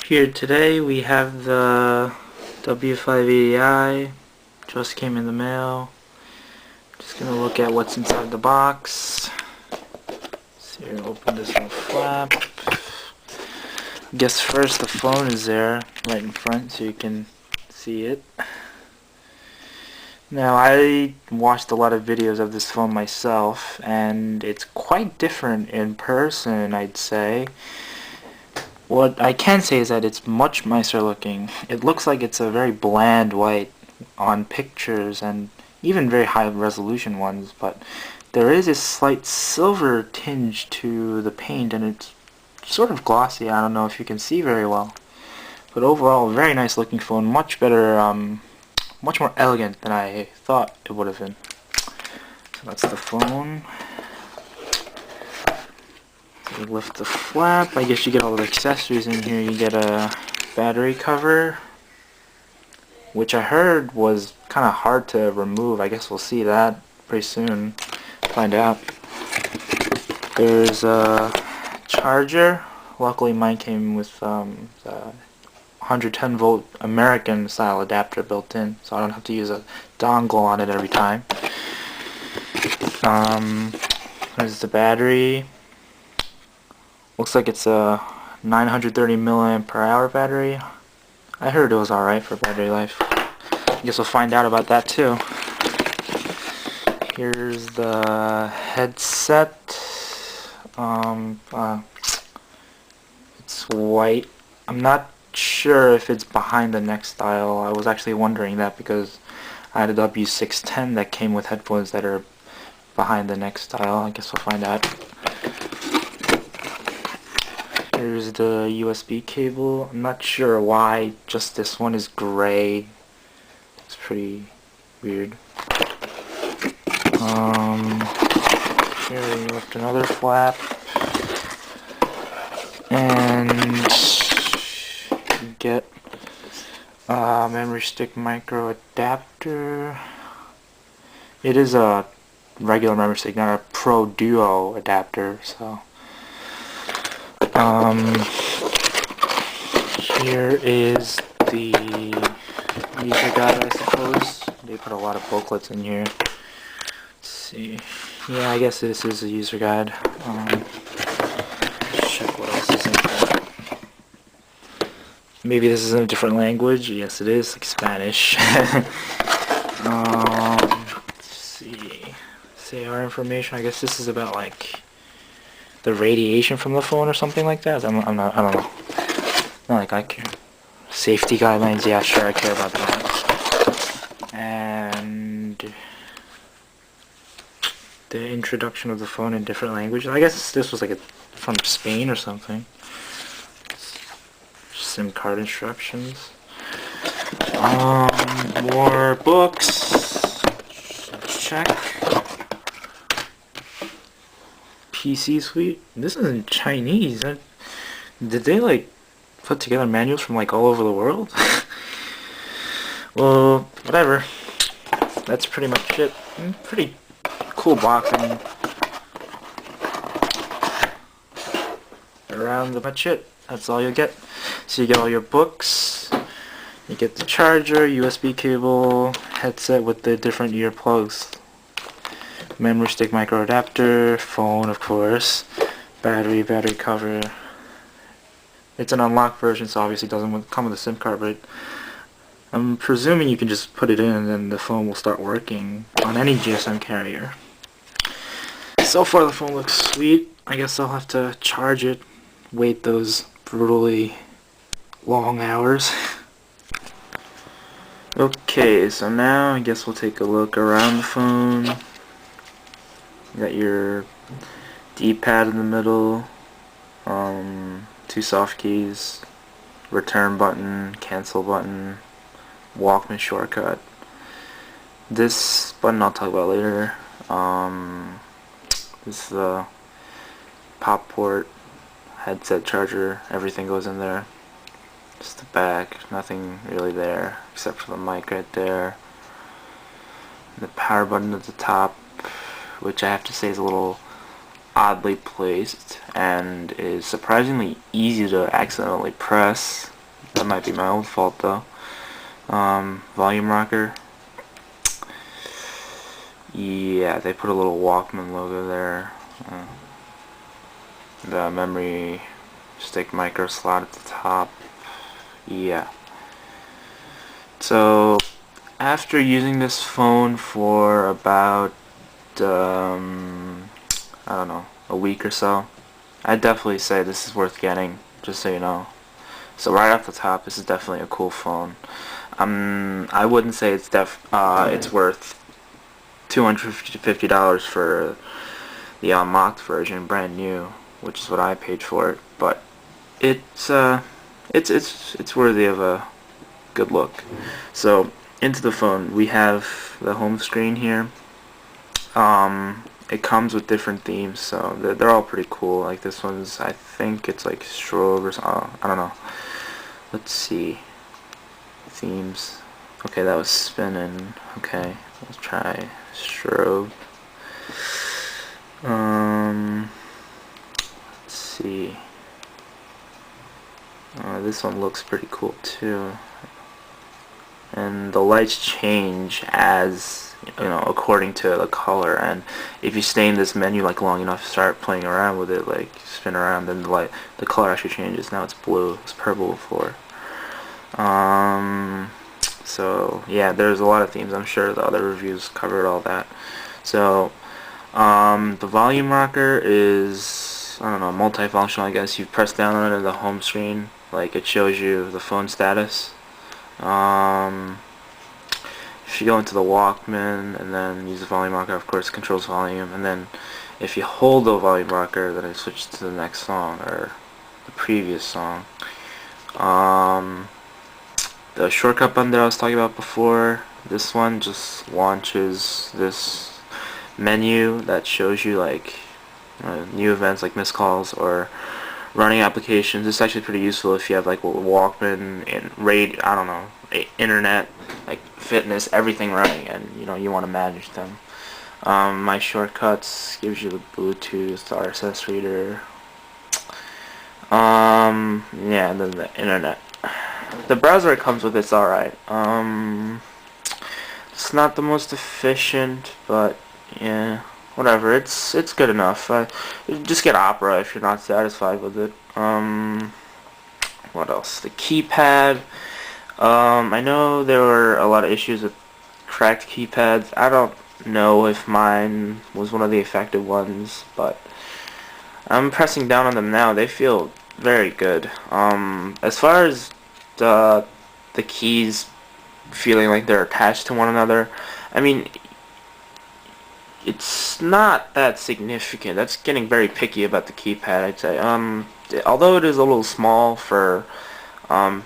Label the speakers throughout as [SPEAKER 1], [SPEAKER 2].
[SPEAKER 1] Here today we have the W580i, just came in the mail. Just gonna look at what's inside the box. So you're gonna open this little flap. Guess first the phone is there, right in front, so you can see it. Now I watched a lot of videos of this phone myself, and it's quite different in person, I'd say. What I can say is that it's much nicer looking. It looks like it's a very bland white on pictures and even very high resolution ones, but there is a slight silver tinge to the paint and it's sort of glossy. I don't know if you can see very well. But overall, very nice looking phone, much better, much more elegant than I thought it would have been. So that's the phone. You lift the flap. I guess you get all the accessories in here. You get a battery cover, which I heard was kind of hard to remove. I guess we'll see that pretty soon. Find out. There's a charger. Luckily mine came with the 110 volt American style adapter built in, so I don't have to use a dongle on it every time. There's the battery. Looks like it's a 930 milliamp per hour battery. I heard it was alright for battery life. I guess we'll find out about that too. Here's the headset. It's white. I'm not sure if it's behind the neck style. I was actually wondering that because I had a W610 that came with headphones that are behind the neck style. I guess we'll find out. Here's the USB cable. I'm not sure why just this one is gray. It's pretty weird. Here we left another flap. And you get a memory stick micro adapter. It is a regular memory stick, not a Pro Duo adapter, so here is the user guide, I suppose. They put a lot of booklets in here. Let's see. Yeah, I guess this is a user guide. Check what else is in there. Maybe this is in a different language. Yes, it is, like Spanish. Let's see. Say our information. I guess this is about like the radiation from the phone or something like that. I don't know. Not like I care. Safety guidelines, yeah, sure, I care about that. And the introduction of the phone in different languages. I guess this was like from Spain or something. SIM card instructions. More books. Check. PC suite. This is in Chinese. Did they like put together manuals from like all over the world? Well, whatever. That's pretty much it. Pretty cool box. I mean, around much it. That's all you get. So you get all your books. You get the charger, USB cable, headset with the different earplugs. Memory stick micro adapter, phone of course, battery cover. It's an unlocked version, so obviously it doesn't come with a SIM card, but I'm presuming you can just put it in and then the phone will start working on any GSM carrier. So far the phone looks sweet. I guess I'll have to charge it, wait those brutally long hours. Okay, so now I guess we'll take a look around the phone. You got your D-pad in the middle, two soft keys, return button, cancel button, Walkman shortcut. This button I'll talk about later. This is the pop port, headset charger, everything goes in there. Just the back, nothing really there except for the mic right there. The power button at the top, which I have to say is a little oddly placed and is surprisingly easy to accidentally press. That might be my own fault though. Volume rocker. Yeah, they put a little Walkman logo there. The memory stick micro slot at the top. Yeah. So after using this phone for about I don't know, a week or so, I'd definitely say this is worth getting, just so you know. So right off the top, this is definitely a cool phone. I wouldn't say it's worth $250 for the unlocked version, brand new, which is what I paid for it. But it's worthy of a good look. So into the phone, we have the home screen here. It comes with different themes, so they're all pretty cool. Like this one's, I think it's like strobe or something. I don't know. Let's see. Themes. Okay, that was spinning. Okay, let's try strobe. Let's see. This one looks pretty cool too. And the lights change as, you know, according to the color, and if you stay in this menu like long enough, start playing around with it, like spin around, then the color actually changes. Now it's blue. It was purple before. So yeah, there's a lot of themes. I'm sure the other reviews covered all that. So the volume rocker is, I don't know, multifunctional, I guess. You press down on it in the home screen, like it shows you the phone status. If you go into the Walkman and then use the volume rocker, of course, it controls volume. And then if you hold the volume rocker, then it switches to the next song or the previous song. The shortcut button that I was talking about before, this one just launches this menu that shows you like new events like missed calls or running applications. It's actually pretty useful if you have like Walkman and I don't know, internet, like fitness, everything running, and you know you want to manage them. My shortcuts gives you the Bluetooth, the RSS reader. Yeah, and then the internet. The browser it comes with, it's alright. It's not the most efficient, but yeah, whatever. It's good enough. Just get Opera if you're not satisfied with it. What else? The keypad. I know there were a lot of issues with cracked keypads. I don't know if mine was one of the affected ones, but I'm pressing down on them now. They feel very good. As far as the keys feeling like they're attached to one another, I mean, it's not that significant. That's getting very picky about the keypad, I'd say. Although it is a little small for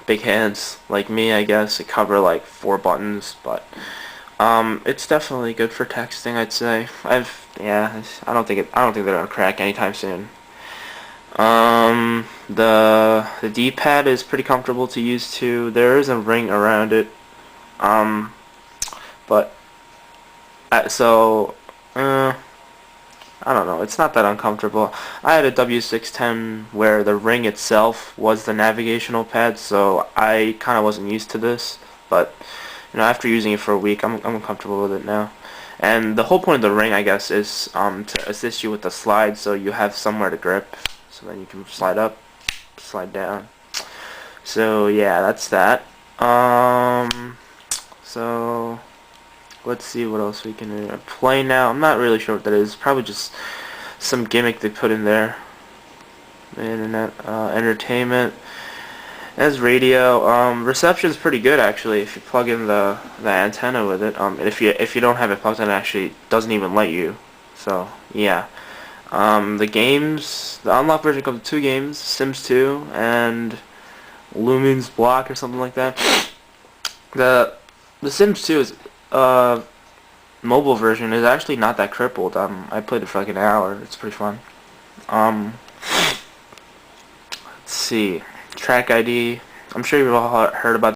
[SPEAKER 1] big hands like me, I guess, it cover like 4 buttons, but it's definitely good for texting, I'd say. I don't think they're gonna crack anytime soon. The D-pad is pretty comfortable to use too. There is a ring around it, but I don't know, it's not that uncomfortable. I had a W610 where the ring itself was the navigational pad, so I kind of wasn't used to this, but you know, after using it for a week, I'm comfortable with it now. And the whole point of the ring, I guess, is to assist you with the slide, so you have somewhere to grip, so then you can slide up, slide down. So yeah, that's that. So let's see what else we can do. Play now. I'm not really sure what that is. Probably just some gimmick they put in there. The internet, entertainment. As radio, reception's pretty good actually. If you plug in the antenna with it. And if you don't have it plugged in, it actually doesn't even let you. So yeah. The games. The unlocked version comes with 2 games: Sims 2 and Lumen's Block or something like that. The Sims 2 is mobile version is actually not that crippled. I played it for like an hour. It's pretty fun. Let's see. Track ID. I'm sure you've all heard about